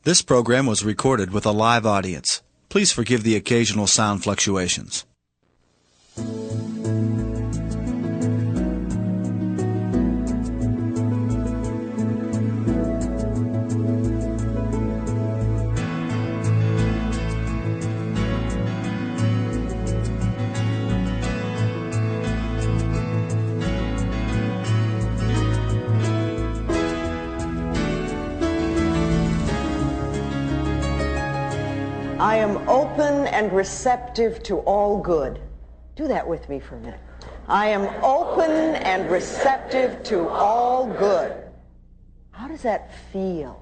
This program was recorded with a live audience. Please forgive the occasional sound fluctuations. I am open and receptive to all good. Do that with me for a minute. I am open and receptive to all good. How does that feel?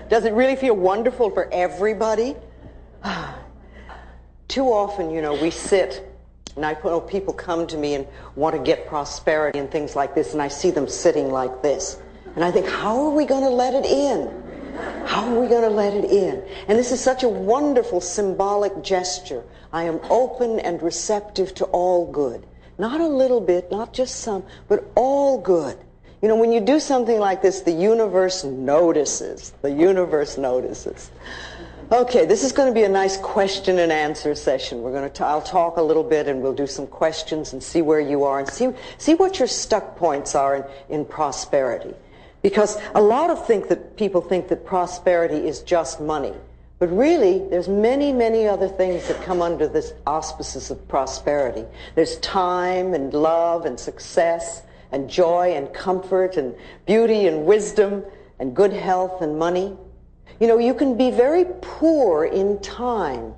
Does it really feel wonderful for everybody? Too often, we sit, and I know people come to me and want to get prosperity and things like this, and I see them sitting like this. And I think, how are we going to let it in? How are we going to let it in? And this is such a wonderful symbolic gesture. I am open and receptive to all good. Not a little bit, not just some, but all good. When you do something like this, the universe notices. The universe notices. Okay, this is going to be a nice question and answer session. I'll talk a little bit and we'll do some questions and see where you are and see what your stuck points are in prosperity. Because a lot of people think that prosperity is just money. But really, there's many, many other things that come under this auspices of prosperity. There's time and love and success and joy and comfort and beauty and wisdom and good health and money. You can be very poor in time.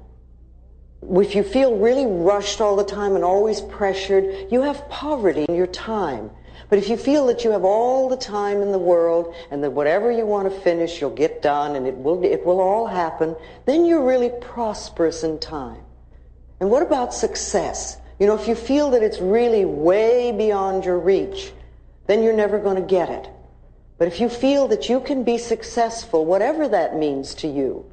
If you feel really rushed all the time and always pressured, you have poverty in your time. But if you feel that you have all the time in the world and that whatever you want to finish, you'll get done and it will all happen, then you're really prosperous in time. And what about success? If you feel that it's really way beyond your reach, then you're never going to get it. But if you feel that you can be successful, whatever that means to you,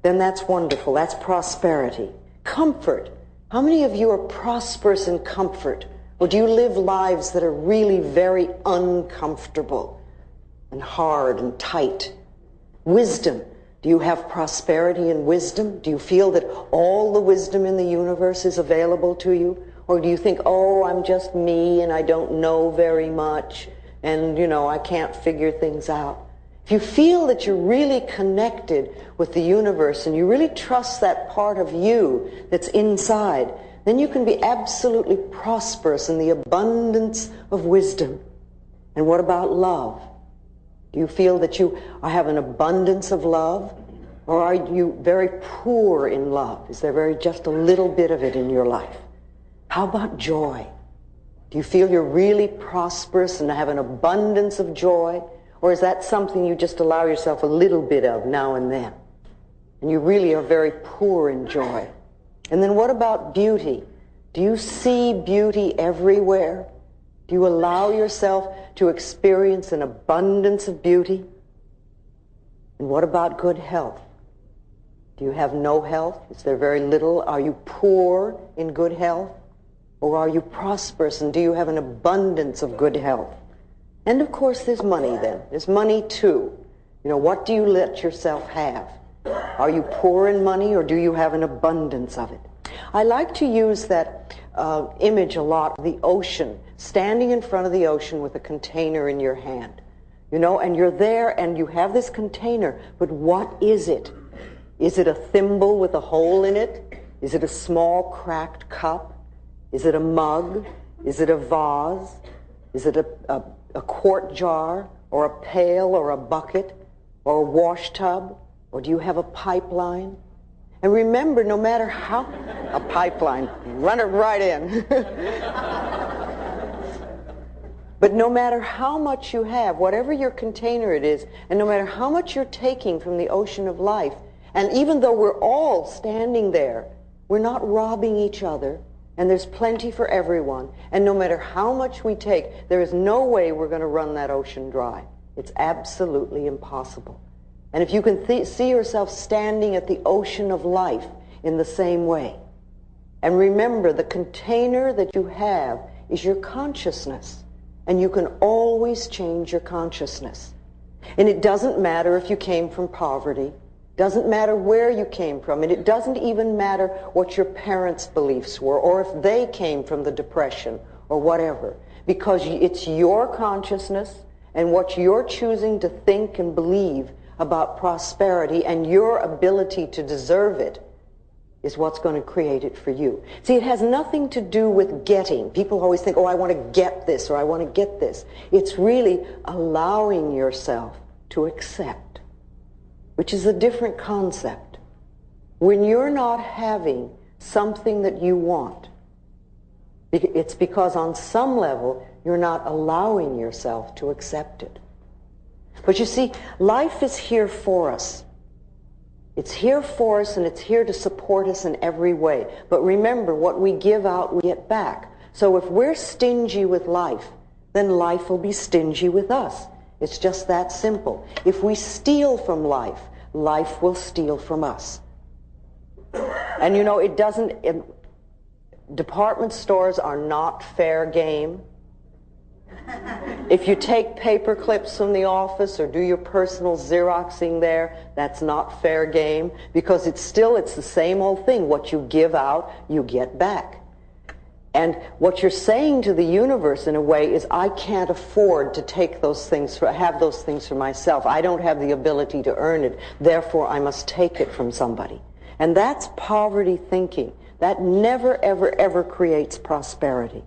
then that's wonderful. That's prosperity. Comfort. How many of you are prosperous in comfort? Or do you live lives that are really very uncomfortable and hard and tight? Wisdom. Do you have prosperity in wisdom? Do you feel that all the wisdom in the universe is available to you? Or do you think, I'm just me and I don't know very much and, I can't figure things out? If you feel that you're really connected with the universe and you really trust that part of you that's inside, then you can be absolutely prosperous in the abundance of wisdom. And what about love? Do you feel that you have an abundance of love? Or are you very poor in love? Is there just a little bit of it in your life? How about joy? Do you feel you're really prosperous and have an abundance of joy? Or is that something you just allow yourself a little bit of now and then? And you really are very poor in joy. And then what about beauty? Do you see beauty everywhere? Do you allow yourself to experience an abundance of beauty? And what about good health? Do you have no health? Is there very little? Are you poor in good health? Or are you prosperous and do you have an abundance of good health? And of course there's money then. There's money too. What do you let yourself have? Are you poor in money or do you have an abundance of it? I like to use that image a lot, the ocean, standing in front of the ocean with a container in your hand. And you're there and you have this container, but what is it? Is it a thimble with a hole in it? Is it a small cracked cup? Is it a mug? Is it a vase? Is it a quart jar or a pail or a bucket or a wash tub? Or do you have a pipeline? And remember, no matter how... A pipeline. Run it right in. But no matter how much you have, whatever your container it is, and no matter how much you're taking from the ocean of life, and even though we're all standing there, we're not robbing each other, and there's plenty for everyone, and no matter how much we take, there is no way we're going to run that ocean dry. It's absolutely impossible. And if you can see yourself standing at the ocean of life in the same way, and remember the container that you have is your consciousness, and you can always change your consciousness. And it doesn't matter if you came from poverty. Doesn't matter where you came from. And it doesn't even matter what your parents' beliefs were or if they came from the Depression or whatever. Because it's your consciousness and what you're choosing to think and believe about prosperity and your ability to deserve it is what's going to create it for you. See, it has nothing to do with getting. People always think, oh, I want to get this or I want to get this. It's really allowing yourself to accept, which is a different concept. When you're not having something that you want, it's because on some level you're not allowing yourself to accept it. But you see, life is here for us. It's here for us and it's here to support us in every way. But remember, what we give out, we get back. So if we're stingy with life, then life will be stingy with us. It's just that simple. If we steal from life, life will steal from us. And you know, department stores are not fair game. If you take paper clips from the office or do your personal Xeroxing there, that's not fair game, because it's the same old thing. What you give out, you get back. And what you're saying to the universe in a way is, I can't afford to take those things, have those things for myself. I don't have the ability to earn it. Therefore, I must take it from somebody. And that's poverty thinking. That never, ever, ever creates prosperity.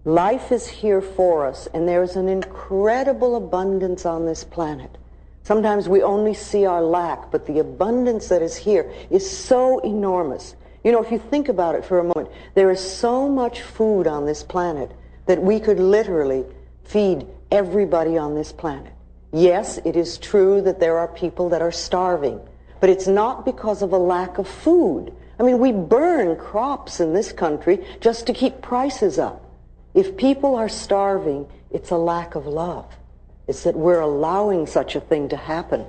Life is here for us, and there's an incredible abundance on this planet. Sometimes we only see our lack, but the abundance that is here is so enormous. You know, if you think about it for a moment, there is so much food on this planet that we could literally feed everybody on this planet. Yes, it is true that there are people that are starving, but it's not because of a lack of food. I mean, we burn crops in this country just to keep prices up. If people are starving, it's a lack of love. It's that we're allowing such a thing to happen.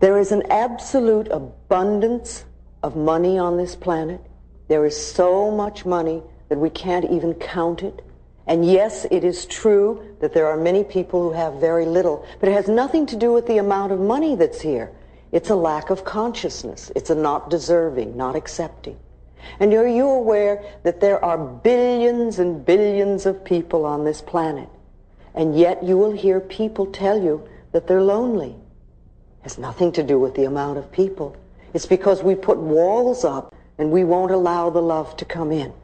There is an absolute abundance of money on this planet. There is so much money that we can't even count it. And yes, it is true that there are many people who have very little, but it has nothing to do with the amount of money that's here. It's a lack of consciousness. It's a not deserving, not accepting. And are you aware that there are billions and billions of people on this planet, and yet you will hear people tell you that they're lonely? It has nothing to do with the amount of people. It's because we put walls up and we won't allow the love to come in.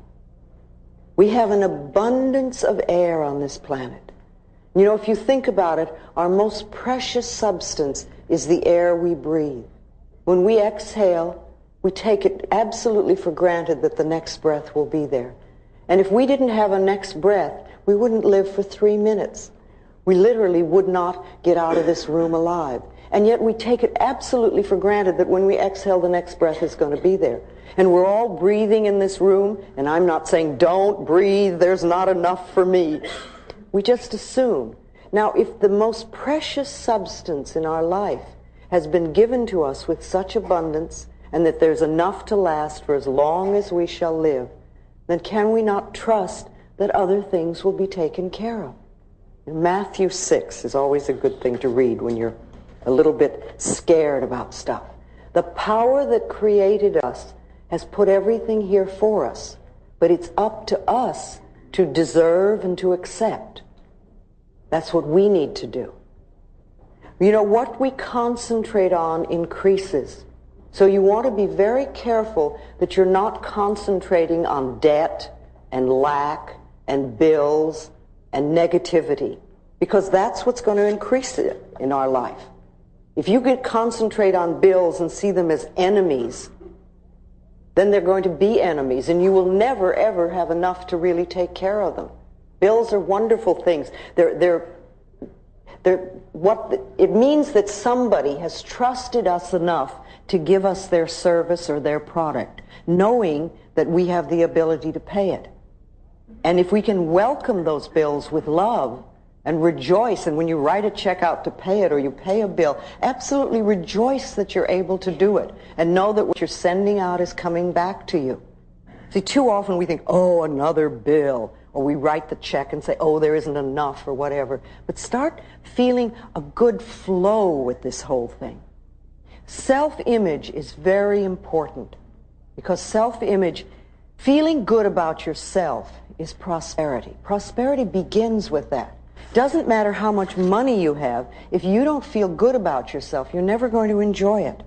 We have an abundance of air on this planet. You know, if you think about it, our most precious substance is the air we breathe. When we exhale, we take it absolutely for granted that the next breath will be there. And if we didn't have a next breath, we wouldn't live for 3 minutes. We literally would not get out of this room alive. And yet we take it absolutely for granted that when we exhale, the next breath is going to be there. And we're all breathing in this room, and I'm not saying don't breathe, there's not enough for me. We just assume. Now, if the most precious substance in our life has been given to us with such abundance, and that there's enough to last for as long as we shall live, then can we not trust that other things will be taken care of? And Matthew 6 is always a good thing to read when you're a little bit scared about stuff. The power that created us has put everything here for us, but it's up to us to deserve and to accept. That's what we need to do. You know, what we concentrate on increases. So you want to be very careful that you're not concentrating on debt and lack and bills and negativity, because that's what's going to increase it in our life. If you can concentrate on bills and see them as enemies, then they're going to be enemies, and you will never, ever have enough to really take care of them. Bills are wonderful things. It means that somebody has trusted us enough to give us their service or their product, knowing that we have the ability to pay it. And if we can welcome those bills with love and rejoice, and when you write a check out to pay it or you pay a bill, absolutely rejoice that you're able to do it and know that what you're sending out is coming back to you. See, too often we think, oh, another bill. or we write the check and say, oh, there isn't enough or whatever. But start feeling a good flow with this whole thing. Self-image is very important, because self-image, feeling good about yourself, is prosperity. Prosperity begins with that. Doesn't matter how much money you have, if you don't feel good about yourself, you're never going to enjoy it.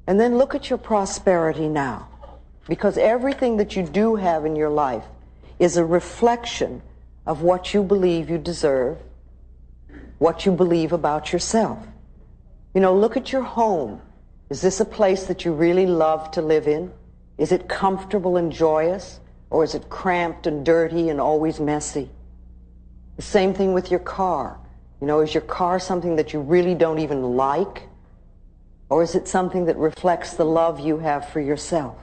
And then look at your prosperity now, because everything that you do have in your life is a reflection of what you believe you deserve, what you believe about yourself. You know, look at your home. Is this a place that you really love to live in? Is it comfortable and joyous? Or is it cramped and dirty and always messy? The same thing with your car. You know, is your car something that you really don't even like? Or is it something that reflects the love you have for yourself?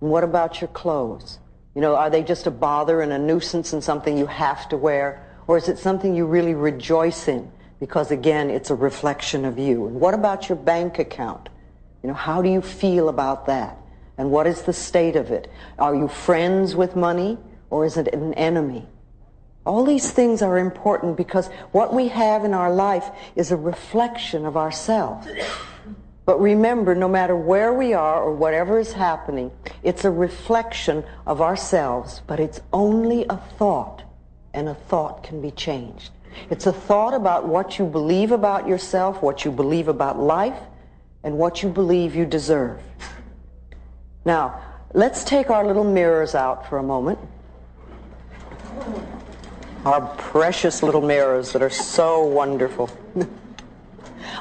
And what about your clothes? You know, are they just a bother and a nuisance and something you have to wear? Or is it something you really rejoice in? Because again, it's a reflection of you. And what about your bank account? You know, how do you feel about that? And what is the state of it? Are you friends with money, or is it an enemy? All these things are important, because what we have in our life is a reflection of ourselves. But remember, no matter where we are or whatever is happening, it's a reflection of ourselves, but it's only a thought, and a thought can be changed. It's a thought about what you believe about yourself, what you believe about life, and what you believe you deserve. Now, let's take our little mirrors out for a moment. Our precious little mirrors that are so wonderful.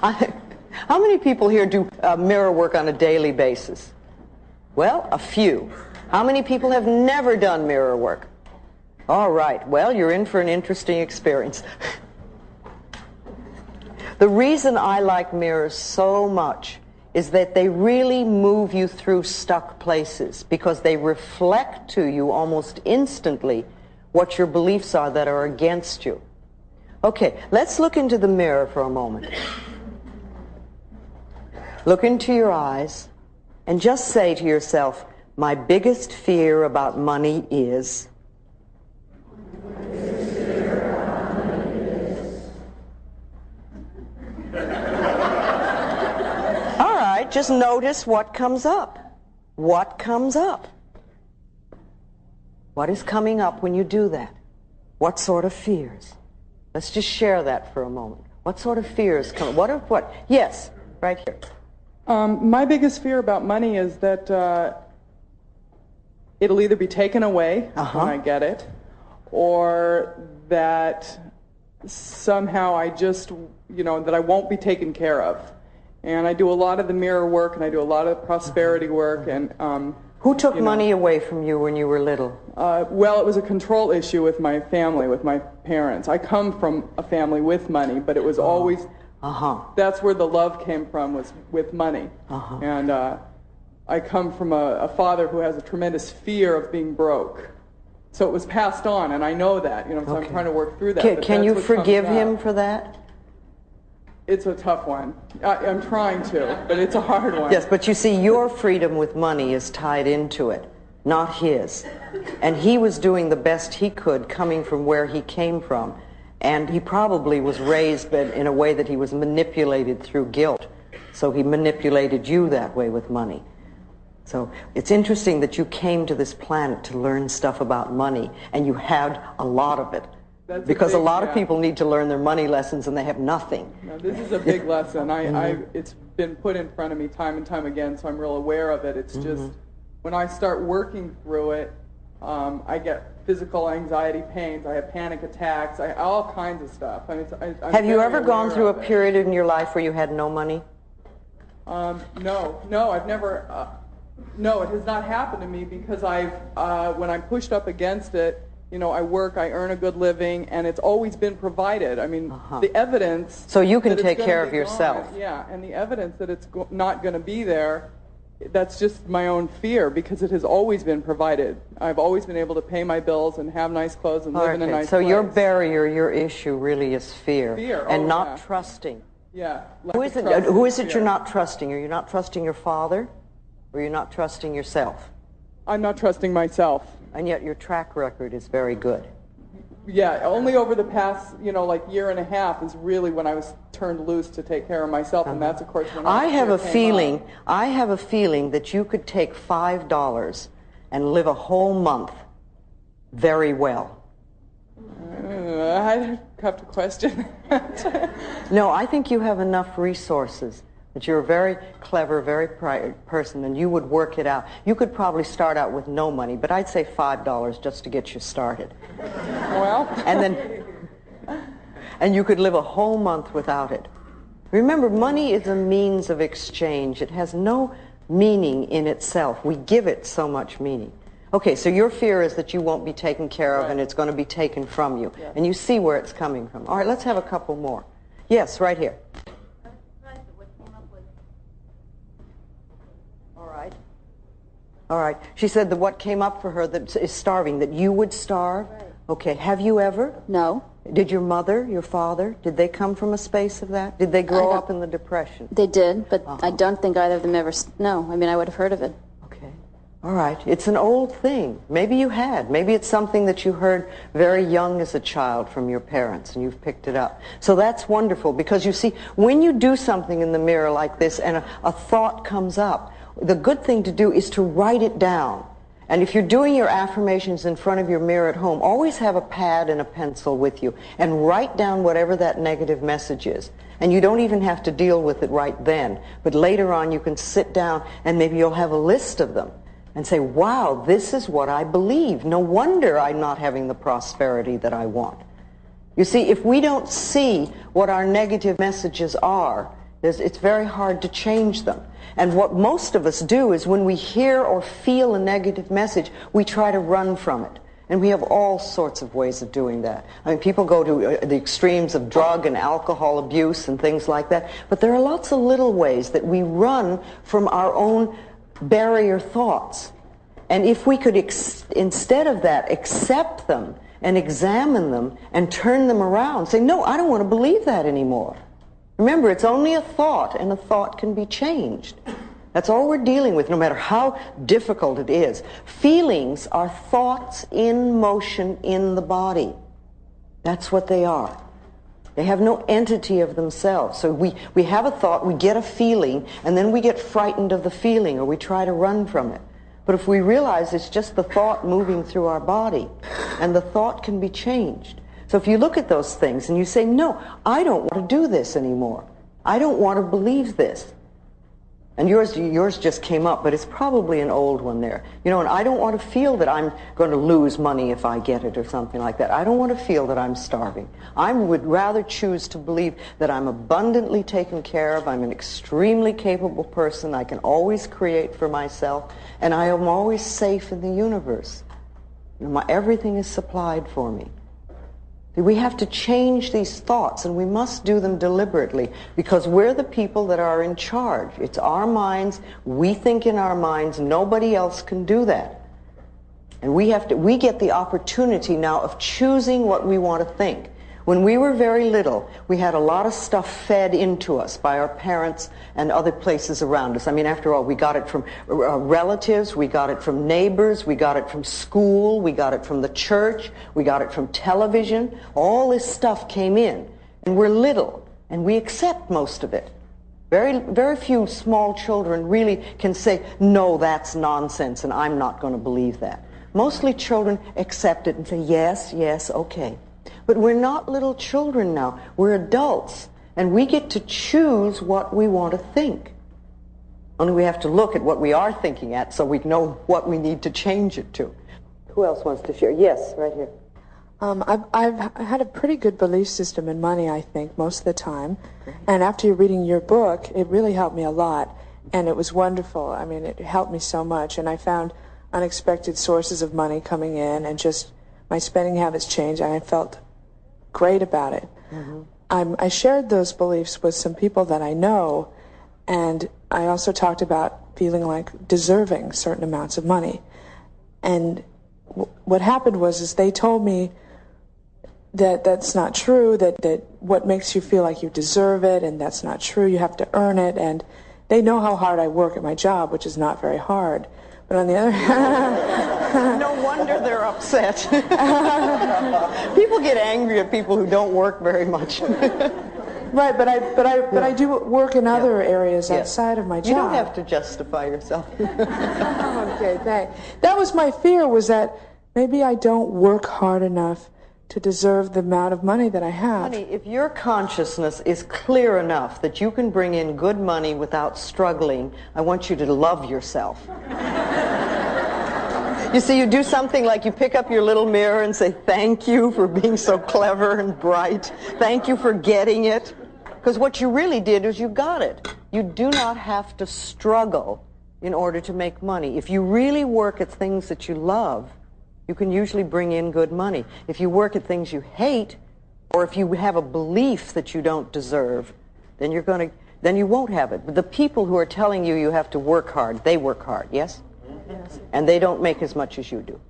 How many people here do mirror work on a daily basis? Well, a few. How many people have never done mirror work? All right, well, you're in for an interesting experience. The reason I like mirrors so much is that they really move you through stuck places, because they reflect to you almost instantly what your beliefs are that are against you. Okay, let's look into the mirror for a moment. Look into your eyes and just say to yourself, my biggest fear about money is... Just notice what comes up. What comes up? What is coming up when you do that? What sort of fears? Let's just share that for a moment. What sort of fears come? What? Yes, right here. My biggest fear about money is that it'll either be taken away when I get it, or that somehow I just, that I won't be taken care of. And I do a lot of the mirror work, and I do a lot of prosperity work. And who took money away from you when you were little? Well, it was a control issue with my family, with my parents. I come from a family with money, but it was always that's where the love came from, was with money. And I come from a father who has a tremendous fear of being broke. So it was passed on, and I know that. So I'm trying to work through that. Can you forgive him for that? It's a tough one. I'm trying to, but it's a hard one. Yes, but you see, your freedom with money is tied into it, not his. And he was doing the best he could coming from where he came from. And he probably was raised in a way that he was manipulated through guilt. So he manipulated you that way with money. So it's interesting that you came to this planet to learn stuff about money, and you had a lot of it. Because a lot of people need to learn their money lessons and they have nothing. No, this is a big lesson. It's been put in front of me time and time again, so I'm real aware of it. It's just, when I start working through it, I get physical anxiety pains, I have panic attacks, all kinds of stuff. Have you ever gone through a period in your life where you had no money? No, I've never, no, it has not happened to me, because when I'm pushed up against it, I work, I earn a good living, and it's always been provided. I mean, the evidence... So you can take care of yourself. And the evidence that it's not going to be there, that's just my own fear, because it has always been provided. I've always been able to pay my bills and have nice clothes and live in a nice place. So your barrier, your issue really is fear. And not trusting. Yeah. Who is it you're not trusting? Are you not trusting your father, or you're not trusting yourself? I'm not trusting myself. And yet your track record is very good. Yeah, only over the past, like year and a half is really when I was turned loose to take care of myself, and that's, of course, when I have a feeling that you could take $5 and live a whole month very well. I have to question that. No, I think you have enough resources, that you're a very clever, very bright person, and you would work it out. You could probably start out with no money, but I'd say $5 just to get you started. Well. And you could live a whole month without it. Remember, money is a means of exchange. It has no meaning in itself. We give it so much meaning. Okay, so your fear is that you won't be taken care of, and it's going to be taken from you. Yeah. And you see where it's coming from. All right, let's have a couple more. Yes, right here. All right. She said that what came up for her that is starving, that you would starve. Right. Okay. Have you ever? No. Did your mother, your father, did they come from a space of that? Did they grow up in the Depression? They did, but I don't think either of them ever, no. I mean, I would have heard of it. Okay. All right. It's an old thing. Maybe you had. Maybe it's something that you heard very young as a child from your parents, and you've picked it up. So that's wonderful, because you see, when you do something in the mirror like this and a thought comes up, the good thing to do is to write it down. And if you're doing your affirmations in front of your mirror at home, always have a pad and a pencil with you and write down whatever that negative message is. And you don't even have to deal with it right then. But later on you can sit down and maybe you'll have a list of them and say, wow, this is what I believe. No wonder I'm not having the prosperity that I want. You see, if we don't see what our negative messages are, it's very hard to change them. And what most of us do is when we hear or feel a negative message, we try to run from it. And we have all sorts of ways of doing that. I mean, people go to the extremes of drug and alcohol abuse and things like that. But there are lots of little ways that we run from our own barrier thoughts. And if we could, instead of that, accept them and examine them and turn them around, say, no, I don't want to believe that anymore. Remember, it's only a thought, and a thought can be changed. That's all we're dealing with, no matter how difficult it is. Feelings are thoughts in motion in the body. That's what they are. They have no entity of themselves. So we have a thought, we get a feeling, and then we get frightened of the feeling, or we try to run from it. But if we realize it's just the thought moving through our body, and the thought can be changed. So if you look at those things and you say, no, I don't want to do this anymore. I don't want to believe this. And yours just came up, but it's probably an old one there. You know, and I don't want to feel that I'm going to lose money if I get it or something like that. I don't want to feel that I'm starving. I would rather choose to believe that I'm abundantly taken care of. I'm an extremely capable person. I can always create for myself. And I am always safe in the universe. Everything is supplied for me. We have to change these thoughts, and we must do them deliberately, because we're the people that are in charge. It's our minds. We think in our minds. Nobody else can do that. And we get the opportunity now of choosing what we want to think. When we were very little, we had a lot of stuff fed into us by our parents and other places around us. I mean, after all, we got it from relatives, we got it from neighbors, we got it from school, we got it from the church, we got it from television. All this stuff came in, and we're little, and we accept most of it. Very, very few small children really can say, no, that's nonsense, and I'm not going to believe that. Mostly children accept it and say, yes, yes, okay. But we're not little children now. We're adults. And we get to choose what we want to think. Only we have to look at what we are thinking at so we know what we need to change it to. Who else wants to share? Yes, right here. I've had a pretty good belief system in money, I think, most of the time. And after reading your book, it really helped me a lot. And it was wonderful. I mean, it helped me so much. And I found unexpected sources of money coming in, and just my spending habits changed, and I felt great about it. Mm-hmm. I shared those beliefs with some people that I know, and I also talked about feeling like deserving certain amounts of money. And what happened was they told me that that's not true, that what makes you feel like you deserve it, and that's not true, you have to earn it. And they know how hard I work at my job, which is not very hard. But on the other hand, no wonder they're upset. People get angry at people who don't work very much. right? But I do work in other areas outside of my job. You don't have to justify yourself. Okay, thanks. That was my fear, was that maybe I don't work hard enough to deserve the amount of money that I have. Honey, if your consciousness is clear enough that you can bring in good money without struggling, I want you to love yourself. You see, you do something like you pick up your little mirror and say, thank you for being so clever and bright. Thank you for getting it. Because what you really did is you got it. You do not have to struggle in order to make money. If you really work at things that you love, you can usually bring in good money. If you work at things you hate, or if you have a belief that you don't deserve, then you won't have it. But the people who are telling you you have to work hard, they work hard, yes? Yes. And they don't make as much as you do.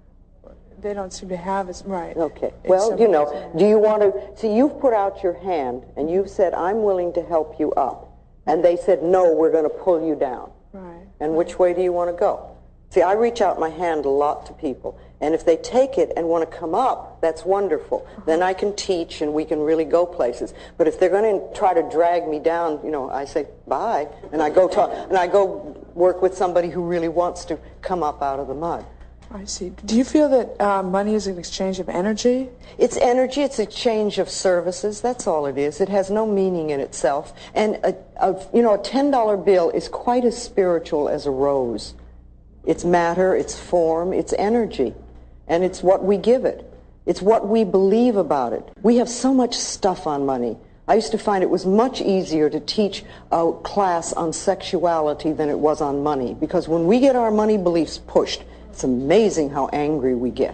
They don't seem to have as, right. Okay. Well, you know, do you want to, see, you've put out your hand, and you've said, I'm willing to help you up. And they said, no, we're going to pull you down. Right. And which way do you want to go? See, I reach out my hand a lot to people, and if they take it and want to come up, that's wonderful. Then I can teach, and we can really go places. But if they're going to try to drag me down, you know, I say bye, and I go work with somebody who really wants to come up out of the mud. I see. Do you feel that money is an exchange of energy? It's energy. It's an exchange of services. That's all it is. It has no meaning in itself. And a $10 bill is quite as spiritual as a rose. It's matter, it's form, it's energy, and it's what we give it. It's what we believe about it. We have so much stuff on money. I used to find it was much easier to teach a class on sexuality than it was on money, because when we get our money beliefs pushed, it's amazing how angry we get.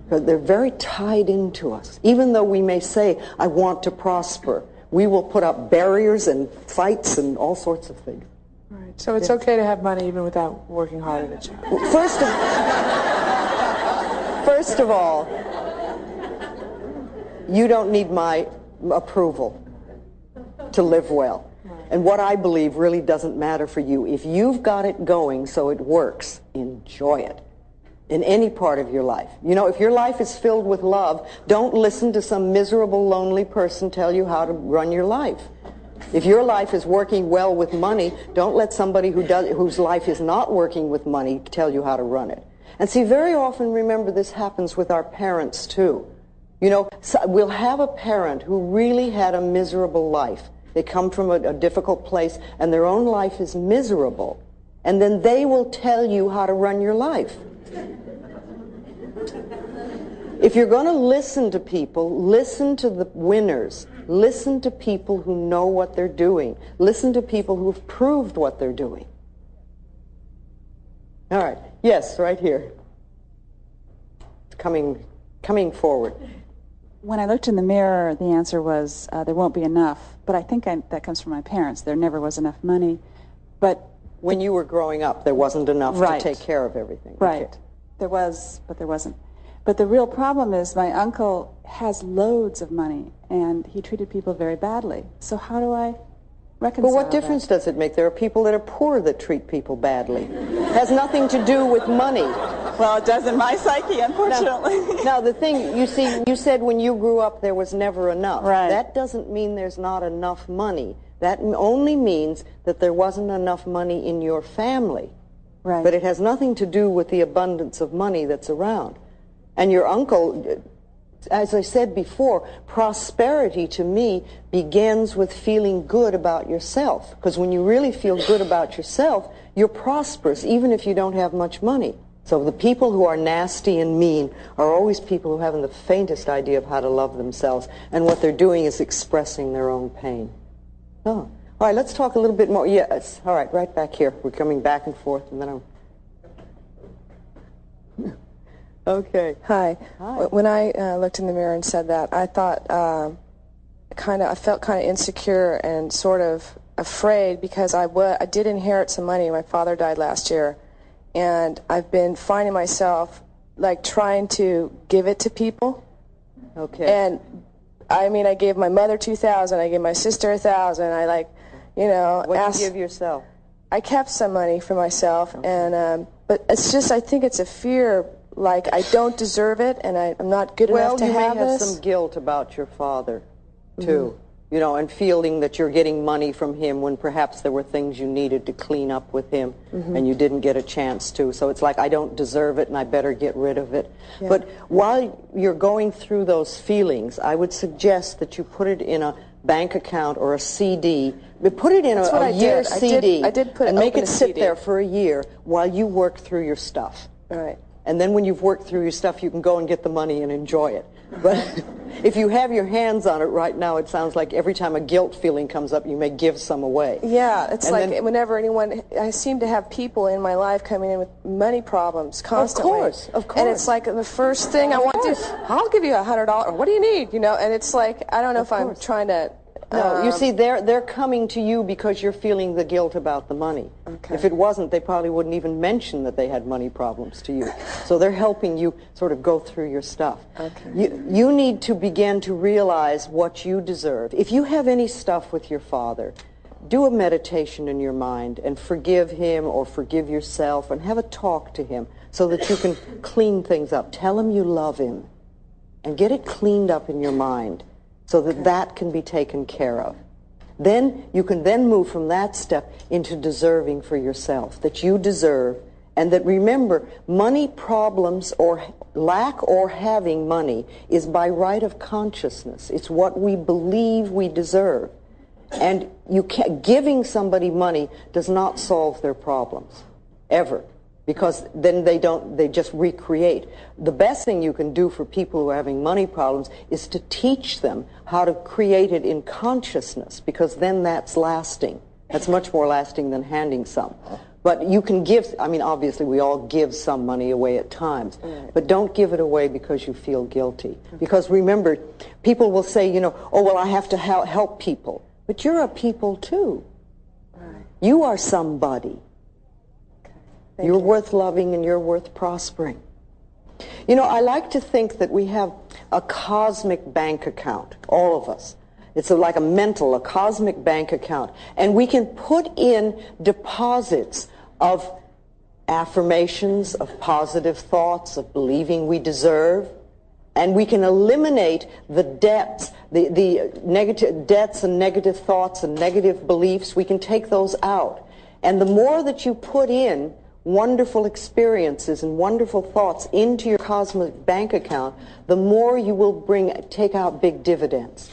But they're very tied into us. Even though we may say, I want to prosper, we will put up barriers and fights and all sorts of things. Right. So it's okay to have money even without working hard at a job. First of all, you don't need my approval to live well. Right. And what I believe really doesn't matter for you. If you've got it going so it works, enjoy it in any part of your life. You know, if your life is filled with love, don't listen to some miserable, lonely person tell you how to run your life. If your life is working well with money, don't let somebody whose life is not working with money tell you how to run it. And see, very often, remember, this happens with our parents, too. You know, we'll have a parent who really had a miserable life. They come from a difficult place, and their own life is miserable. And then they will tell you how to run your life. If you're going to listen to people, listen to the winners. Listen to people who know what they're doing. Listen to people who have proved what they're doing. All right. Yes, right here. Coming forward. When I looked in the mirror, the answer was, there won't be enough. But I think that comes from my parents. There never was enough money. But when you were growing up, there wasn't enough to take care of everything. Right. Okay. There was, but there wasn't. But the real problem is my uncle has loads of money, and he treated people very badly. So how do I reconcile Well, what difference does it make? There are people that are poor that treat people badly. It has nothing to do with money. Well, it does in my psyche, unfortunately. Now, the thing, you see, you said when you grew up there was never enough. Right. That doesn't mean there's not enough money. That only means that there wasn't enough money in your family. Right. But it has nothing to do with the abundance of money that's around. And your uncle, as I said before, prosperity to me begins with feeling good about yourself. Because when you really feel good about yourself, you're prosperous, even if you don't have much money. So the people who are nasty and mean are always people who haven't the faintest idea of how to love themselves. And what they're doing is expressing their own pain. Oh. All right, let's talk a little bit more. Yes. All right, right back here. We're coming back and forth, and then I'm... Okay. Hi. Hi. When I looked in the mirror and said that, I thought I felt kind of insecure and sort of afraid because I did inherit some money. My father died last year, and I've been finding myself like trying to give it to people. Okay. And I mean, I gave my mother $2,000. I gave my sister $1,000. What did you give yourself? I kept some money for myself, and but But it's just, I think it's a fear, like I don't deserve it and I'm not good enough to have this. Well, you may have some guilt about your father, too. You know, and feeling that you're getting money from him when perhaps there were things you needed to clean up with him and you didn't get a chance to. So it's like, I don't deserve it and I better get rid of it. Yeah. But while you're going through those feelings, I would suggest that you put it in a bank account or a CD. Put it in a year CD. I did put it, and make it sit CD. there for a year while you work through your stuff. All right. And then when you've worked through your stuff, you can go and get the money and enjoy it. But if you have your hands on it right now, it sounds like every time a guilt feeling comes up, you may give some away. Yeah, it's like whenever I seem to have people in my life coming in with money problems constantly. Of course. And it's like the first thing I want to do, I'll give you $100. What do you need? You know, and it's like, I don't know if I'm trying to... No, you see, they're coming to you because you're feeling the guilt about the money. Okay. If it wasn't, they probably wouldn't even mention that they had money problems to you. So they're helping you sort of go through your stuff. Okay. You need to begin to realize what you deserve. If you have any stuff with your father, do a meditation in your mind and forgive him or forgive yourself and have a talk to him so that you can clean things up. Tell him you love him and get it cleaned up in your mind, so that that can be taken care of. Then you can then move from that step into deserving for yourself, that you deserve, and that remember, money problems or lack or having money is by right of consciousness. It's what we believe we deserve. And giving somebody money does not solve their problems, ever. Because then they just recreate. The best thing you can do for people who are having money problems is to teach them how to create it in consciousness, because then that's lasting. That's much more lasting than handing some. But you can give, I mean, obviously we all give some money away at times, but don't give it away because you feel guilty. Because remember, people will say, you know, oh, well, I have to help people. But you're a people too. You are somebody. You're worth loving and you're worth prospering. You know, I like to think that we have a cosmic bank account, all of us. It's like a cosmic bank account. And we can put in deposits of affirmations, of positive thoughts, of believing we deserve. And we can eliminate the debts, the negative debts and negative thoughts and negative beliefs. We can take those out. And the more that you put in wonderful experiences and wonderful thoughts into your cosmic bank account, the more you will take out big dividends.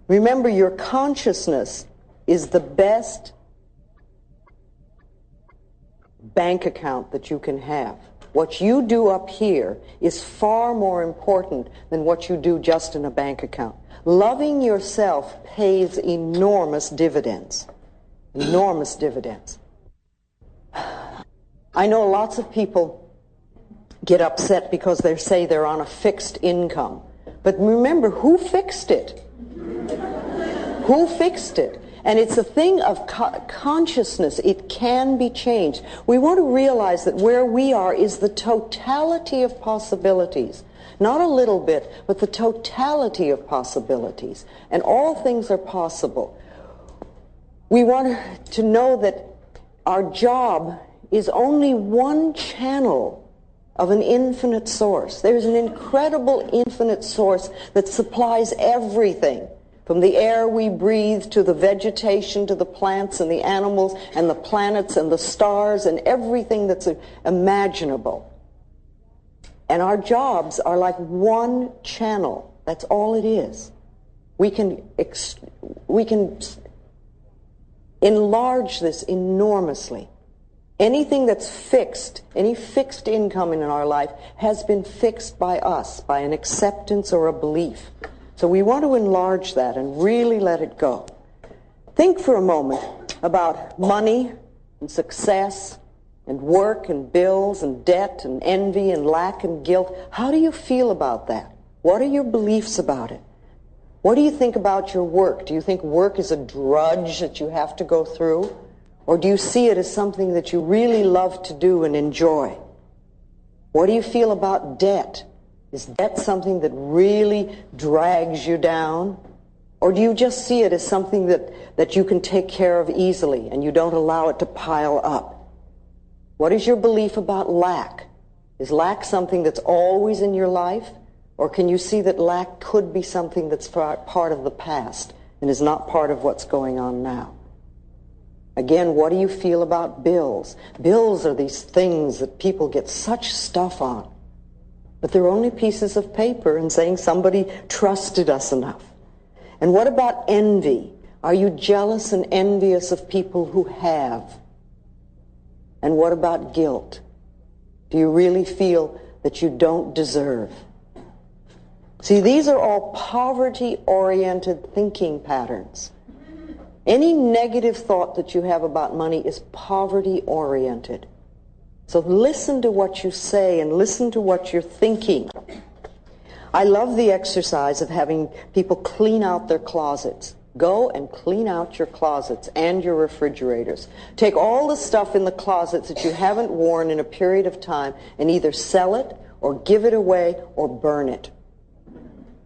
Remember, your consciousness is the best bank account that you can have. What you do up here is far more important than what you do just in a bank account. Loving yourself pays enormous dividends. Enormous dividends. I know lots of people get upset because they say they're on a fixed income. But remember, who fixed it? Who fixed it? And it's a thing of consciousness. It can be changed. We want to realize that where we are is the totality of possibilities. Not a little bit, but the totality of possibilities. And all things are possible. We want to know that our job is only one channel of an infinite source. There's an incredible infinite source that supplies everything, from the air we breathe to the vegetation to the plants and the animals and the planets and the stars and everything that's imaginable. And our jobs are like one channel. That's all it is. We can enlarge this enormously. Anything that's fixed, any fixed income in our life has been fixed by us, by an acceptance or a belief. So we want to enlarge that and really let it go. Think for a moment about money and success and work and bills and debt and envy and lack and guilt. How do you feel about that? What are your beliefs about it? What do you think about your work? Do you think work is a drudge that you have to go through? Or do you see it as something that you really love to do and enjoy? What do you feel about debt? Is debt something that really drags you down? Or do you just see it as something that you can take care of easily and you don't allow it to pile up? What is your belief about lack? Is lack something that's always in your life? Or can you see that lack could be something that's part of the past and is not part of what's going on now? Again, what do you feel about bills? Bills are these things that people get such stuff on. But they're only pieces of paper and saying somebody trusted us enough. And what about envy? Are you jealous and envious of people who have? And what about guilt? Do you really feel that you don't deserve? See, these are all poverty-oriented thinking patterns. Any negative thought that you have about money is poverty-oriented. So listen to what you say and listen to what you're thinking. I love the exercise of having people clean out their closets. Go and clean out your closets and your refrigerators. Take all the stuff in the closets that you haven't worn in a period of time and either sell it or give it away or burn it.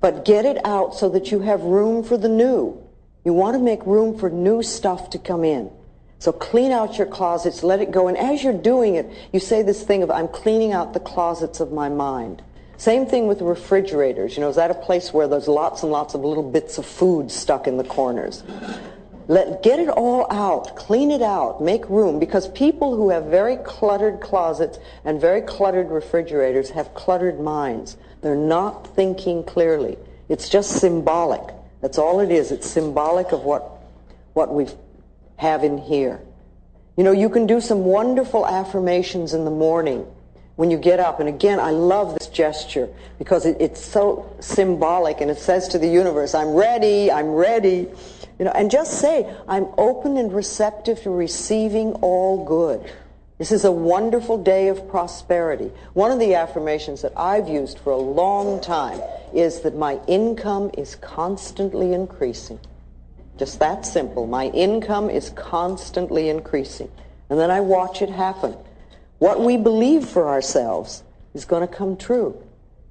But get it out so that you have room for the new. You want to make room for new stuff to come in. So clean out your closets, let it go. And as you're doing it, you say this thing of, I'm cleaning out the closets of my mind. Same thing with refrigerators. You know, is that a place where there's lots and lots of little bits of food stuck in the corners? Get it all out. Clean it out. Make room. Because people who have very cluttered closets and very cluttered refrigerators have cluttered minds. They're not thinking clearly. It's just symbolic. That's all it is. It's symbolic of what we have in here. You know, you can do some wonderful affirmations in the morning when you get up. And again, I love this gesture because it's so symbolic, and it says to the universe, I'm ready, I'm ready. You know, and just say, I'm open and receptive to receiving all good. This is a wonderful day of prosperity. One of the affirmations that I've used for a long time is that my income is constantly increasing. Just that simple. My income is constantly increasing. And then I watch it happen. What we believe for ourselves is going to come true.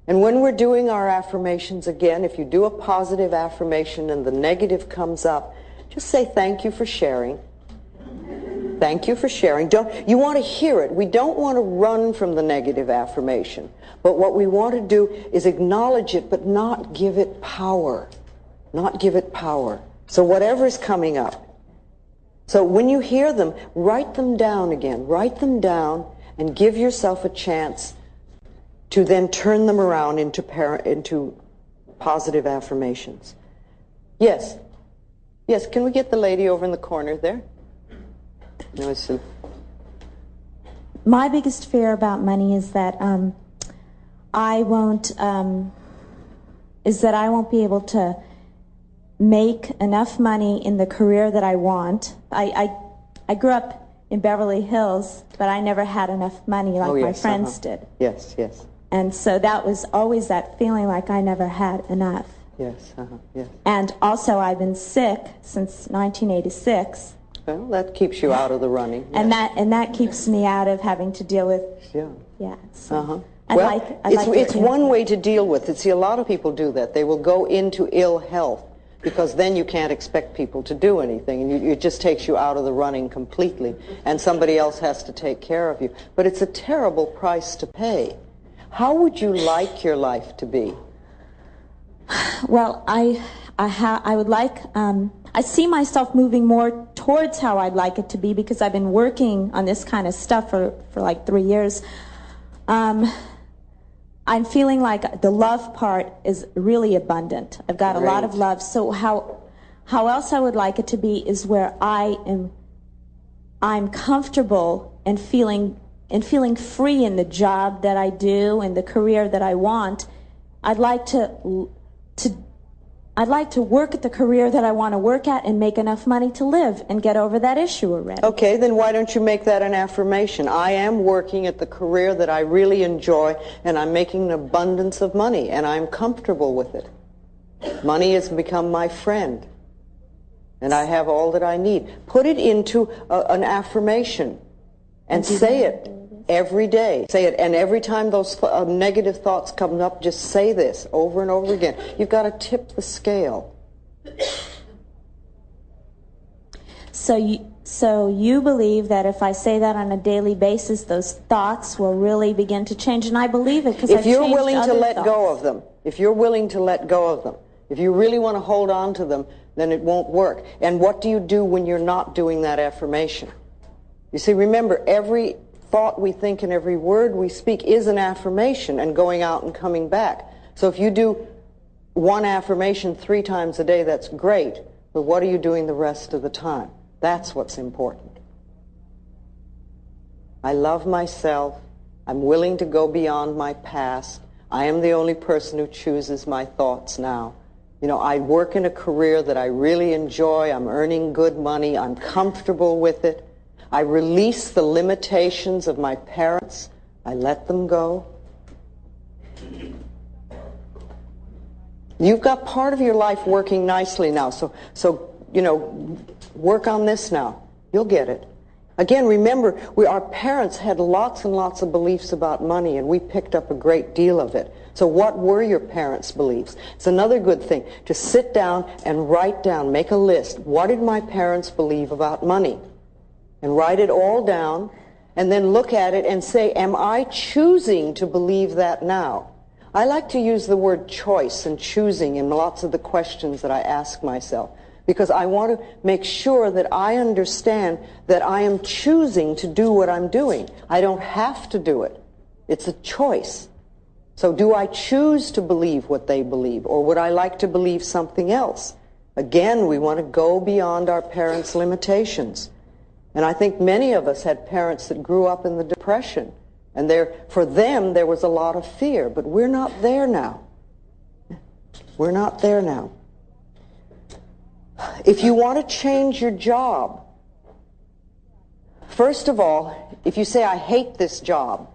And when we're doing our affirmations again, if you do a positive affirmation and the negative comes up, just say thank you for sharing. Thank you for sharing. You want to hear it. We don't want to run from the negative affirmation. But what we want to do is acknowledge it, but not give it power. Not give it power. So whatever's coming up. So when you hear them, write them down again. Write them down and give yourself a chance to then turn them around into positive affirmations. Yes. Yes, can we get the lady over in the corner there? No, my biggest fear about money is that I won't be able to make enough money in the career that I want. I grew up in Beverly Hills, but I never had enough money like my friends did. Yes, yes. And so that was always that feeling like I never had enough. Yes, yes. And also I've been sick since 1986. Well, that keeps you out of the running. Yes. And that keeps me out of having to deal with. Yeah. So Well, it's one way to deal with it. See, a lot of people do that. They will go into ill health because then you can't expect people to do anything, and it just takes you out of the running completely, and somebody else has to take care of you. But it's a terrible price to pay. How would you like your life to be? Well, I would like. I see myself moving more towards how I'd like it to be because I've been working on this kind of stuff for like 3 years. I'm feeling like the love part is really abundant. I've got a lot of love. So how else I would like it to be is where I'm comfortable and feeling free in the job that I do and the career that I want. I'd like to work at the career that I want to work at and make enough money to live and get over that issue already. Okay, then why don't you make that an affirmation? I am working at the career that I really enjoy, and I'm making an abundance of money, and I'm comfortable with it. Money has become my friend, and I have all that I need. Put it into an affirmation and say it. Every day. Say it. And every time those negative thoughts come up, just say this over and over again. You've got to tip the scale. So So you believe that if I say that on a daily basis, those thoughts will really begin to change, and I believe it because I've changed If you're willing to let thoughts. go of them, if you're willing to let go of them, if you really want to hold on to them, then it won't work. And what do you do when you're not doing that affirmation? You see, remember, every thought we think and every word we speak is an affirmation and going out and coming back. So if you do one affirmation 3 times a day, that's great, but what are you doing the rest of the time? That's what's important. I love myself. I'm willing to go beyond my past. I am the only person who chooses my thoughts now. You know, I work in a career that I really enjoy. I'm earning good money. I'm comfortable with it. I release the limitations of my parents. I let them go. You've got part of your life working nicely now, so you know, work on this now. You'll get it. Again, remember, our parents had lots and lots of beliefs about money, and we picked up a great deal of it. So what were your parents' beliefs? It's another good thing to sit down and write down, make a list. What did my parents believe about money? And write it all down, and then look at it and say, am I choosing to believe that now? I like to use the word choice and choosing in lots of the questions that I ask myself, because I want to make sure that I understand that I am choosing to do what I'm doing. I don't have to do it. It's a choice. So do I choose to believe what they believe, or would I like to believe something else? Again, we want to go beyond our parents' limitations. And I think many of us had parents that grew up in the Depression, and for them there was a lot of fear, but we're not there now. We're not there now. If you want to change your job, first of all, if you say, I hate this job,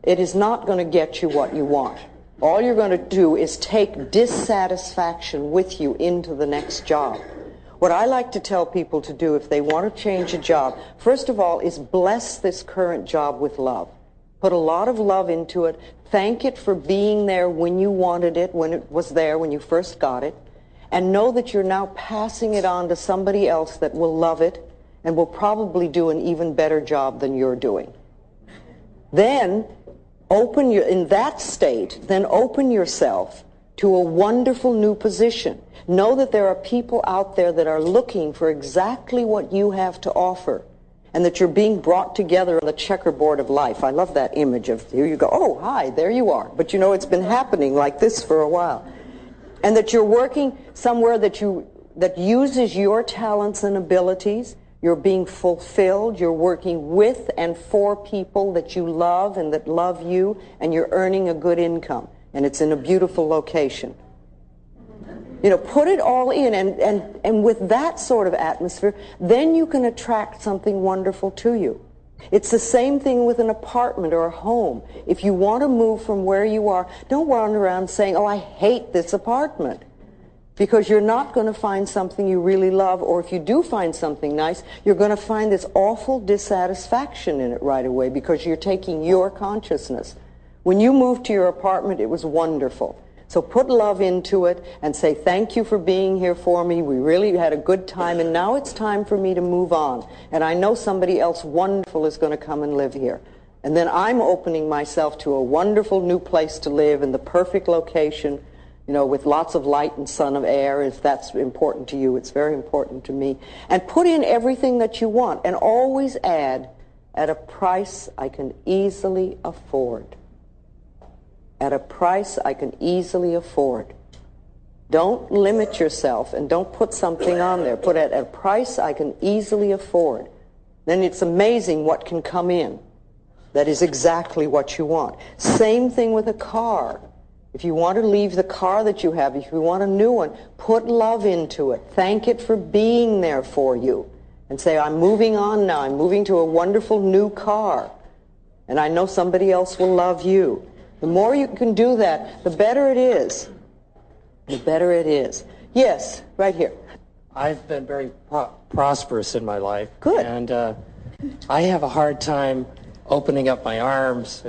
it is not going to get you what you want. All you're going to do is take dissatisfaction with you into the next job. What I like to tell people to do if they want to change a job, first of all, is bless this current job with love. Put a lot of love into it. Thank it for being there when you wanted it, when it was there, when you first got it. And know that you're now passing it on to somebody else that will love it and will probably do an even better job than you're doing. Then, in that state, then open yourself to a wonderful new position. Know that there are people out there that are looking for exactly what you have to offer, and that you're being brought together on the checkerboard of life. I love that image of, here you go, oh, hi, there you are. But you know, it's been happening like this for a while. And that you're working somewhere that uses your talents and abilities. You're being fulfilled. You're working with and for people that you love and that love you, and you're earning a good income. And it's in a beautiful location. You know, put it all in, and with that sort of atmosphere, then you can attract something wonderful to you. It's the same thing with an apartment or a home. If you want to move from where you are, don't run around saying, oh, I hate this apartment. Because you're not going to find something you really love, or if you do find something nice, you're going to find this awful dissatisfaction in it right away because you're taking your consciousness. When you moved to your apartment, it was wonderful. So put love into it and say, thank you for being here for me. We really had a good time, and now it's time for me to move on. And I know somebody else wonderful is going to come and live here. And then I'm opening myself to a wonderful new place to live in the perfect location, you know, with lots of light and sun and air. If that's important to you, it's very important to me. And put in everything that you want, and always add, at a price I can easily afford. At a price I can easily afford. Don't limit yourself and don't put something on there. Put it at a price I can easily afford. Then it's amazing what can come in. That is exactly what you want. Same thing with a car. If you want to leave the car that you have, if you want a new one, put love into it. Thank it for being there for you. And say, I'm moving on now. I'm moving to a wonderful new car. And I know somebody else will love you. The more you can do that, the better it is. The better it is. Yes, right here. I've been very prosperous in my life. Good. And I have a hard time opening up my arms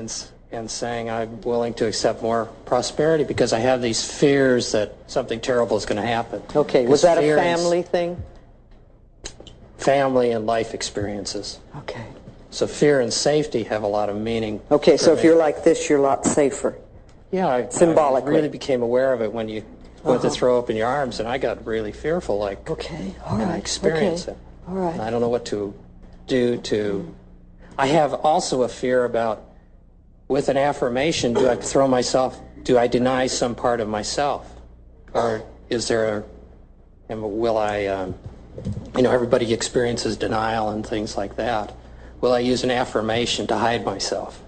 and saying I'm willing to accept more prosperity because I have these fears that something terrible is going to happen. Okay, was that a family thing? family and life experiences. Okay. So fear and safety have a lot of meaning. Okay, so if you're like this, you're a lot safer. Yeah, Symbolically. I really became aware of it when you went to throw open your arms, and I got really fearful, like, okay, all right, I experienced okay. it. All right. And I don't know what to do to... I have also a fear about, with an affirmation, do I deny some part of myself? Or is there will I, everybody experiences denial and things like that. Will I use an affirmation to hide myself?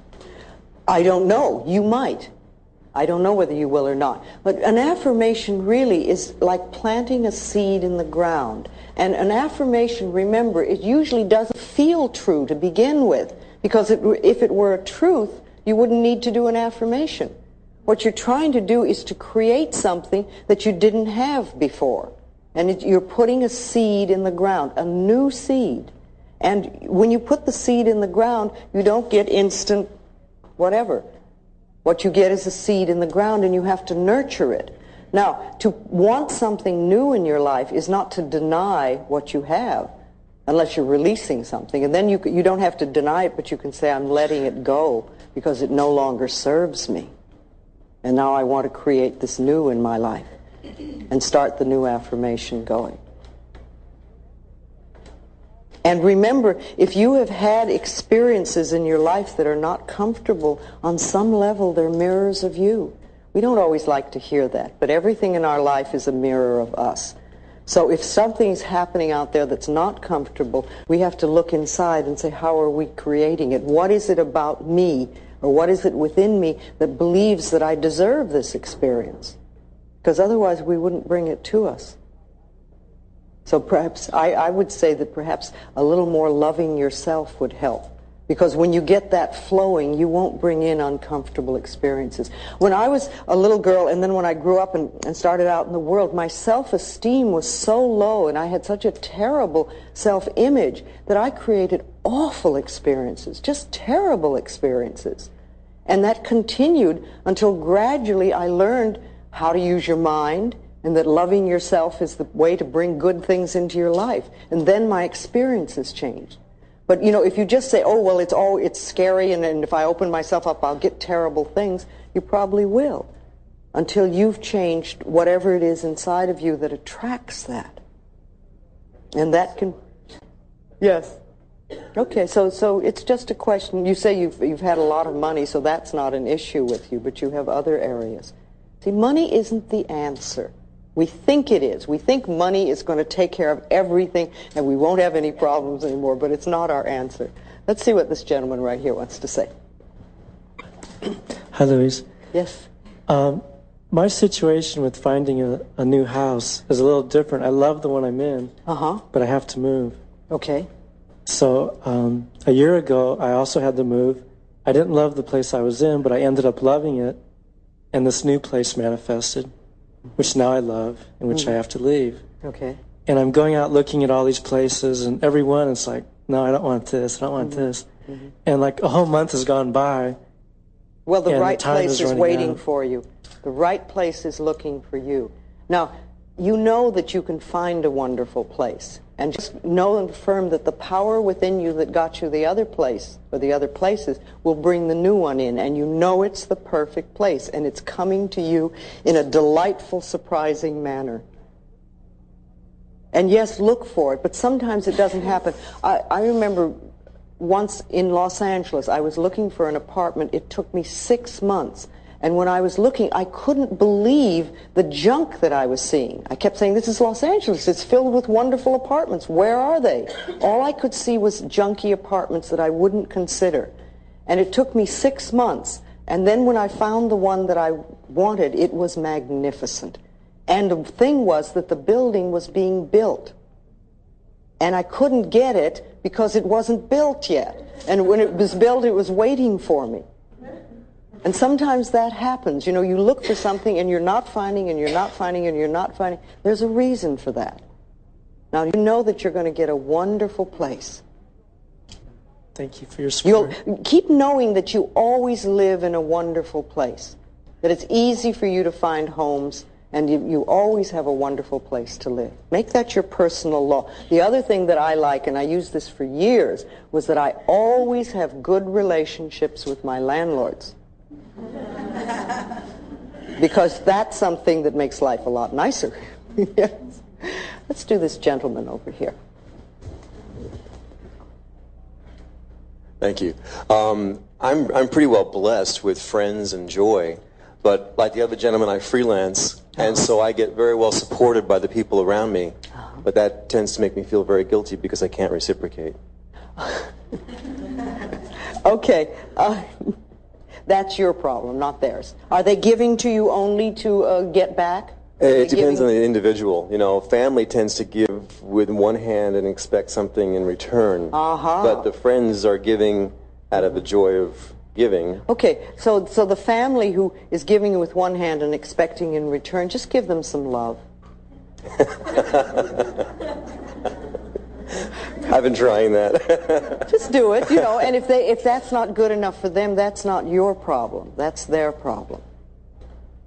I don't know. You might. I don't know whether you will or not. But an affirmation really is like planting a seed in the ground. And an affirmation, remember, it usually doesn't feel true to begin with. Because if it were a truth, you wouldn't need to do an affirmation. What you're trying to do is to create something that you didn't have before. And you're putting a seed in the ground, a new seed. And when you put the seed in the ground, you don't get instant whatever. What you get is a seed in the ground, and you have to nurture it. Now, to want something new in your life is not to deny what you have, unless you're releasing something. And then you don't have to deny it, but you can say, I'm letting it go because it no longer serves me. And now I want to create this new in my life and start the new affirmation going. And remember, if you have had experiences in your life that are not comfortable, on some level they're mirrors of you. We don't always like to hear that, but everything in our life is a mirror of us. So if something's happening out there that's not comfortable, we have to look inside and say, how are we creating it? What is it about me, or what is it within me that believes that I deserve this experience? Because otherwise we wouldn't bring it to us. So perhaps, I would say that perhaps a little more loving yourself would help. Because when you get that flowing, you won't bring in uncomfortable experiences. When I was a little girl, and then when I grew up and started out in the world, my self-esteem was so low, and I had such a terrible self-image that I created awful experiences, just terrible experiences. And that continued until gradually I learned how to use your mind, and that loving yourself is the way to bring good things into your life. And then my experiences changed. But, if you just say, oh, well, it's scary, and if I open myself up, I'll get terrible things, you probably will, until you've changed whatever it is inside of you that attracts that. And that can... Yes. Okay, so it's just a question. You say you've had a lot of money, so that's not an issue with you, but you have other areas. See, money isn't the answer. We think it is. We think money is going to take care of everything and we won't have any problems anymore, but it's not our answer. Let's see what this gentleman right here wants to say. Hi, Louise. Yes. My situation with finding a new house is a little different. I love the one I'm in, but I have to move. Okay. So a year ago, I also had to move. I didn't love the place I was in, but I ended up loving it, and this new place manifested, which now I love, and which I have to leave. Okay. And I'm going out looking at all these places, and every one is like, no, I don't want this, I don't want this. And like a whole month has gone by. Well, the right place is waiting for you. The right place is looking for you. Now, you know that you can find a wonderful place. And just know and affirm that the power within you that got you the other place, or the other places, will bring the new one in. And you know it's the perfect place. And it's coming to you in a delightful, surprising manner. And yes, look for it. But sometimes it doesn't happen. I remember once in Los Angeles, I was looking for an apartment. It took me 6 months. And when I was looking, I couldn't believe the junk that I was seeing. I kept saying, this is Los Angeles. It's filled with wonderful apartments. Where are they? All I could see was junky apartments that I wouldn't consider. And it took me 6 months. And then when I found the one that I wanted, it was magnificent. And the thing was that the building was being built. And I couldn't get it because it wasn't built yet. And when it was built, it was waiting for me. And sometimes that happens. You look for something and you're not finding and you're not finding and you're not finding. There's a reason for that. Now, you know that you're going to get a wonderful place. Thank you for your support. You'll keep knowing that you always live in a wonderful place, that it's easy for you to find homes And you always have a wonderful place to live. Make that your personal law. The other thing that I like, and I used this for years, was that I always have good relationships with my landlords. Because that's something that makes life a lot nicer. Yes. Let's do this gentleman over here. Thank you. I'm pretty well blessed with friends and joy, but like the other gentleman, I freelance, and so I get very well supported by the people around me, but that tends to make me feel very guilty because I can't reciprocate. Okay. That's your problem, not theirs. Are they giving to you only to get back? It depends on the individual. You know, family tends to give with one hand and expect something in return. But the friends are giving out of the joy of giving. Okay, so the family who is giving with one hand and expecting in return, just give them some love. I've been trying that. Just do it, you know, and if that's not good enough for them, that's not your problem. That's their problem.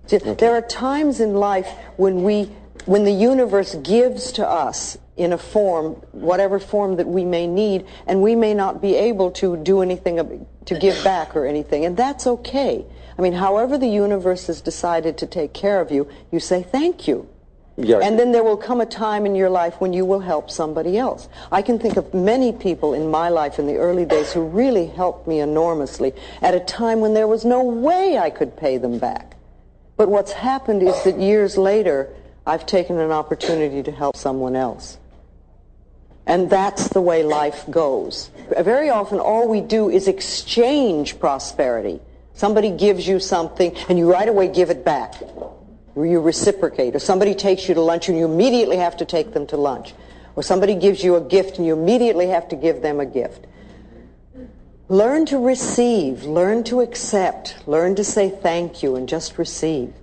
There are times in life when the universe gives to us in a form, whatever form that we may need, and we may not be able to do anything to give back or anything, and that's okay. I mean, however the universe has decided to take care of you, you say thank you. Yeah. And then there will come a time in your life when you will help somebody else. I can think of many people in my life in the early days who really helped me enormously at a time when there was no way I could pay them back. But what's happened is that years later, I've taken an opportunity to help someone else. And that's the way life goes. Very often, all we do is exchange prosperity. Somebody gives you something, and you right away give it back. You reciprocate. Or somebody takes you to lunch, and you immediately have to take them to lunch. Or somebody gives you a gift, and you immediately have to give them a gift. Learn to receive, learn to accept, learn to say thank you and just receive.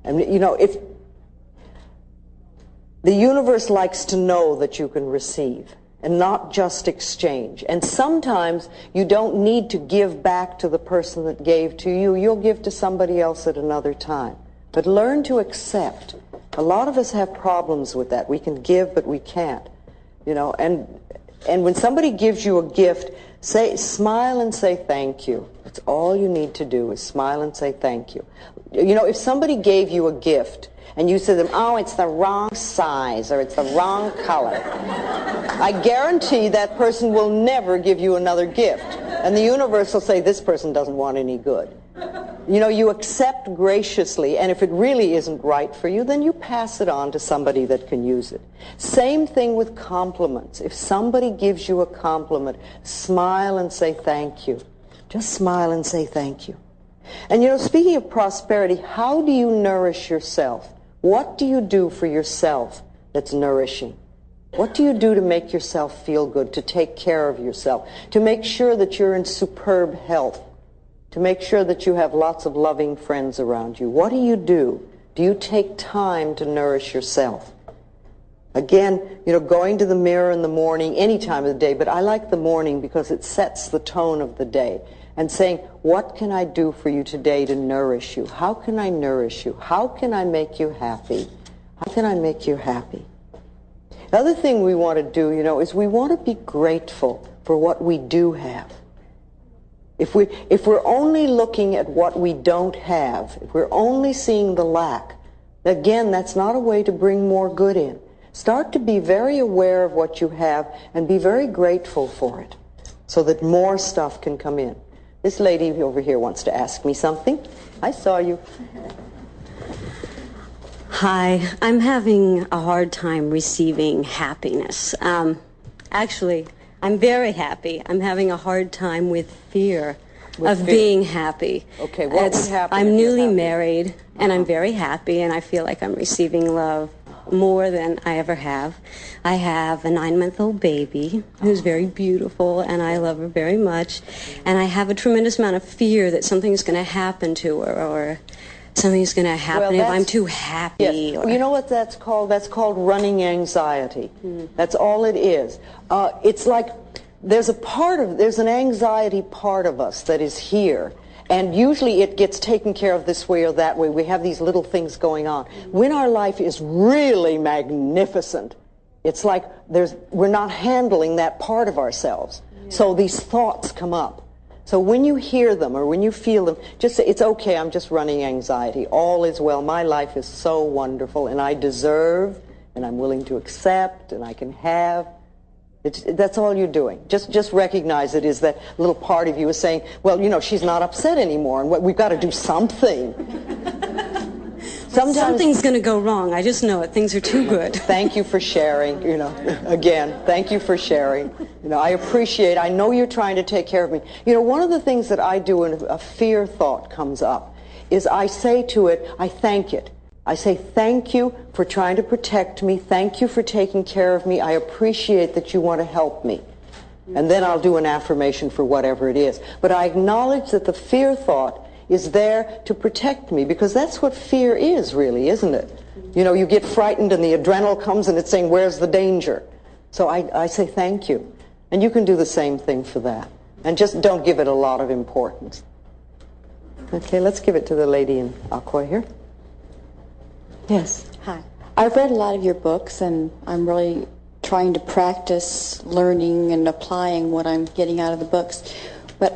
And you know, if the universe likes to know that you can receive and not just exchange. And sometimes you don't need to give back to the person that gave to you. You'll give to somebody else at another time. But learn to accept. A lot of us have problems with that. We can give, but we can't. You know, and when somebody gives you a gift, smile and say thank you. That's all you need to do is smile and say thank you. You know, if somebody gave you a gift and you said to them, oh, it's the wrong size or it's the wrong color, I guarantee that person will never give you another gift. And the universe will say, this person doesn't want any good. You know, you accept graciously, and if it really isn't right for you, then you pass it on to somebody that can use it. Same thing with compliments. If somebody gives you a compliment, smile and say thank you. Just smile and say thank you. And you know, speaking of prosperity, how do you nourish yourself? What do you do for yourself that's nourishing? What do you do to make yourself feel good, to take care of yourself, to make sure that you're in superb health, to make sure that you have lots of loving friends around you? What do you do? Do you take time to nourish yourself? Again, you know, going to the mirror in the morning, any time of the day, but I like the morning because it sets the tone of the day. And saying, what can I do for you today to nourish you? How can I nourish you? How can I make you happy? How can I make you happy? The other thing we want to do, you know, is we want to be grateful for what we do have. If we're only looking at what we don't have, if we're only seeing the lack, again, that's not a way to bring more good in. Start to be very aware of what you have and be very grateful for it so that more stuff can come in. This lady over here wants to ask me something. I saw you. Hi, I'm having a hard time receiving happiness. Actually, I'm very happy. I'm having a hard time with fear of being happy. Okay, what would happen? I'm newly married, and I'm very happy, and I feel like I'm receiving love more than I ever have. I have a 9-month-old baby who's very beautiful, and I love her very much. And I have a tremendous amount of fear that something's going to happen to her, or something's going to happen if I'm too happy. Yes. You know what that's called? That's called running anxiety. That's all it is. It's like there's an anxiety part of us that is here. And usually it gets taken care of this way or that way. We have these little things going on. When our life is really magnificent, it's like we're not handling that part of ourselves. So these thoughts come up. So when you hear them or when you feel them, just say, it's okay, I'm just running anxiety. All is well. My life is so wonderful, and I deserve, and I'm willing to accept, and I can have. That's all you're doing. Just recognize it is that little part of you is saying, well, you know, she's not upset anymore, and we've got to do something. Something's going to go wrong. I just know it. Things are too good. Thank you for sharing, you know. Again, thank you for sharing. You know, I appreciate, I know you're trying to take care of me. You know, one of the things that I do when a fear thought comes up is I say to it, I thank it. I say, thank you for trying to protect me. Thank you for taking care of me. I appreciate that you want to help me. And then I'll do an affirmation for whatever it is. But I acknowledge that the fear thought is there to protect me, because that's what fear is, really, isn't it? You know, you get frightened and the adrenaline comes and it's saying, where's the danger? So I say thank you. And you can do the same thing for that. And just don't give it a lot of importance. Okay, let's give it to the lady in aqua here. Yes. Hi. I've read a lot of your books, and I'm really trying to practice learning and applying what I'm getting out of the books. But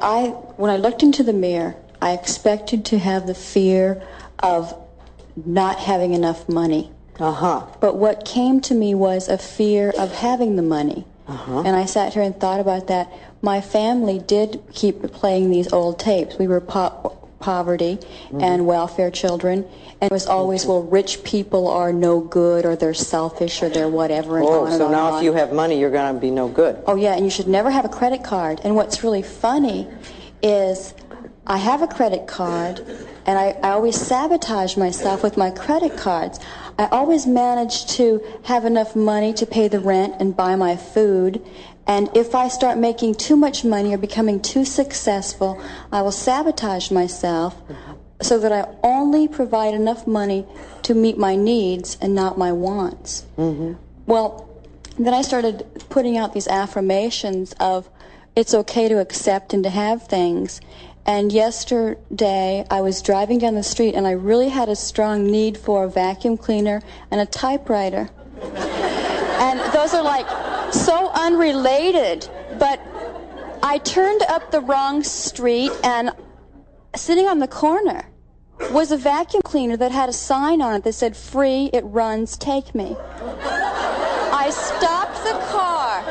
when I looked into the mirror, I expected to have the fear of not having enough money. But what came to me was a fear of having the money. And I sat here and thought about that. My family did keep playing these old tapes. We were poverty and welfare children. And it was always, well, rich people are no good, or they're selfish, or they're whatever. And on and so on now and on. If you have money, you're going to be no good. Oh, yeah, and you should never have a credit card. And what's really funny is I have a credit card, and I always sabotage myself with my credit cards. I always manage to have enough money to pay the rent and buy my food. And if I start making too much money or becoming too successful, I will sabotage myself so that I only provide enough money to meet my needs and not my wants. Well, then I started putting out these affirmations of it's okay to accept and to have things. And yesterday, I was driving down the street, and I really had a strong need for a vacuum cleaner and a typewriter. And those are like so unrelated, but I turned up the wrong street, and sitting on the corner was a vacuum cleaner that had a sign on it that said, free, it runs, take me. I stopped the car,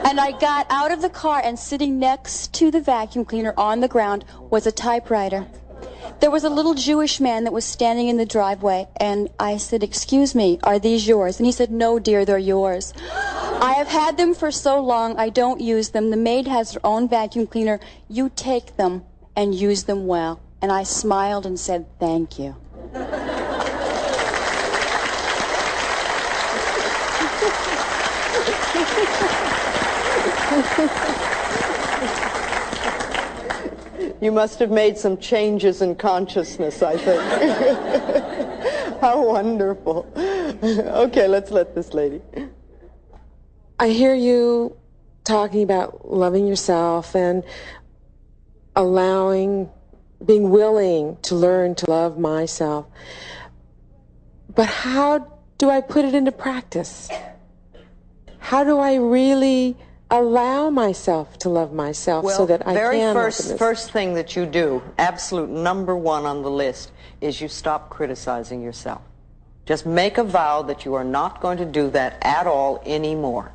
and I got out of the car, and sitting next to the vacuum cleaner on the ground was a typewriter. There was a little Jewish man that was standing in the driveway, and I said, excuse me, are these yours? And he said, no, dear, they're yours. I have had them for so long, I don't use them. The maid has her own vacuum cleaner. You take them and use them well. And I smiled and said, thank you. You must have made some changes in consciousness, I think. How wonderful. Okay, let's let this lady. I hear you talking about loving yourself and being willing to learn to love myself. But how do I put it into practice? How do I really allow myself to love myself so that I can? Well, first thing that you do, absolute number one on the list, is you stop criticizing yourself. Just make a vow that you are not going to do that at all anymore.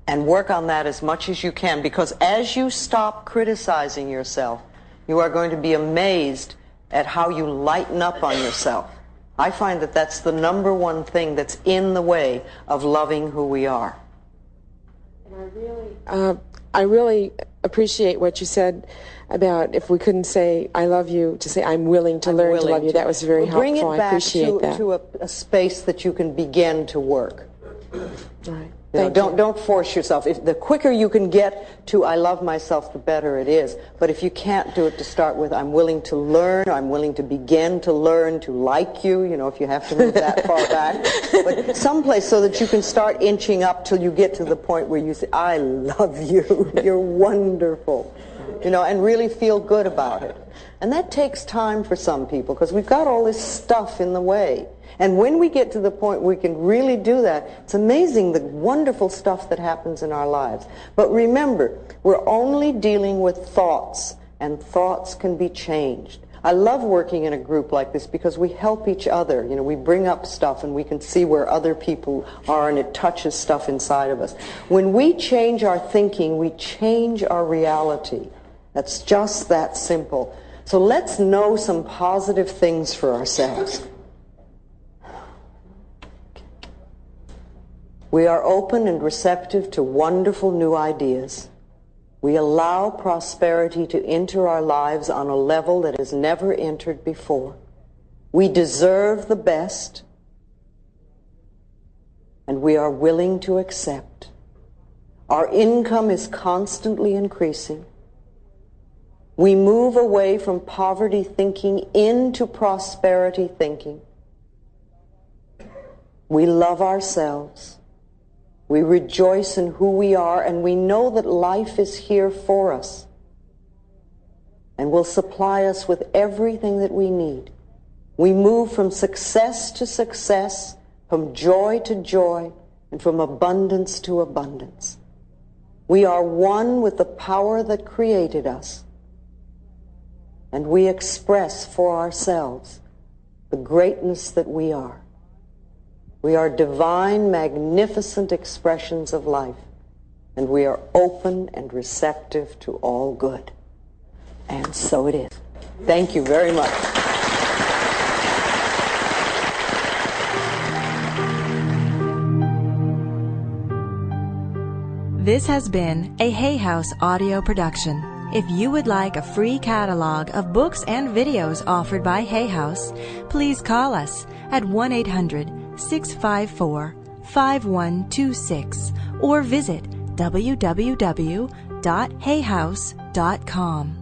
And work on that as much as you can, because as you stop criticizing yourself, you are going to be amazed at how you lighten up on yourself. I find that that's the number one thing that's in the way of loving who we are. I really appreciate what you said about if we couldn't say I love you, to say I'm willing to learn to love you. That was very helpful. Bring it I back appreciate that. to a space that you can begin to work. All right. Don't force yourself. The quicker you can get to I love myself, the better it is. But if you can't do it to start with, I'm willing to learn, I'm willing to begin to learn to like you, if you have to move that far back. But someplace so that you can start inching up till you get to the point where you say, I love you, you're wonderful. and really feel good about it. And that takes time for some people because we've got all this stuff in the way. And when we get to the point where we can really do that, it's amazing the wonderful stuff that happens in our lives. But remember, we're only dealing with thoughts, and thoughts can be changed. I love working in a group like this because we help each other. We bring up stuff and we can see where other people are, and it touches stuff inside of us. When we change our thinking, we change our reality. That's just that simple. So let's know some positive things for ourselves. We are open and receptive to wonderful new ideas. We allow prosperity to enter our lives on a level that has never entered before. We deserve the best, and we are willing to accept. Our income is constantly increasing. We move away from poverty thinking into prosperity thinking. We love ourselves. We rejoice in who we are, and we know that life is here for us and will supply us with everything that we need. We move from success to success, from joy to joy, and from abundance to abundance. We are one with the power that created us, and we express for ourselves the greatness that we are. We are divine, magnificent expressions of life, and we are open and receptive to all good. And so it is. Thank you very much. This has been a Hay House audio production. If you would like a free catalog of books and videos offered by Hay House, please call us at 1-800-654-5126 or visit www.hayhouse.com.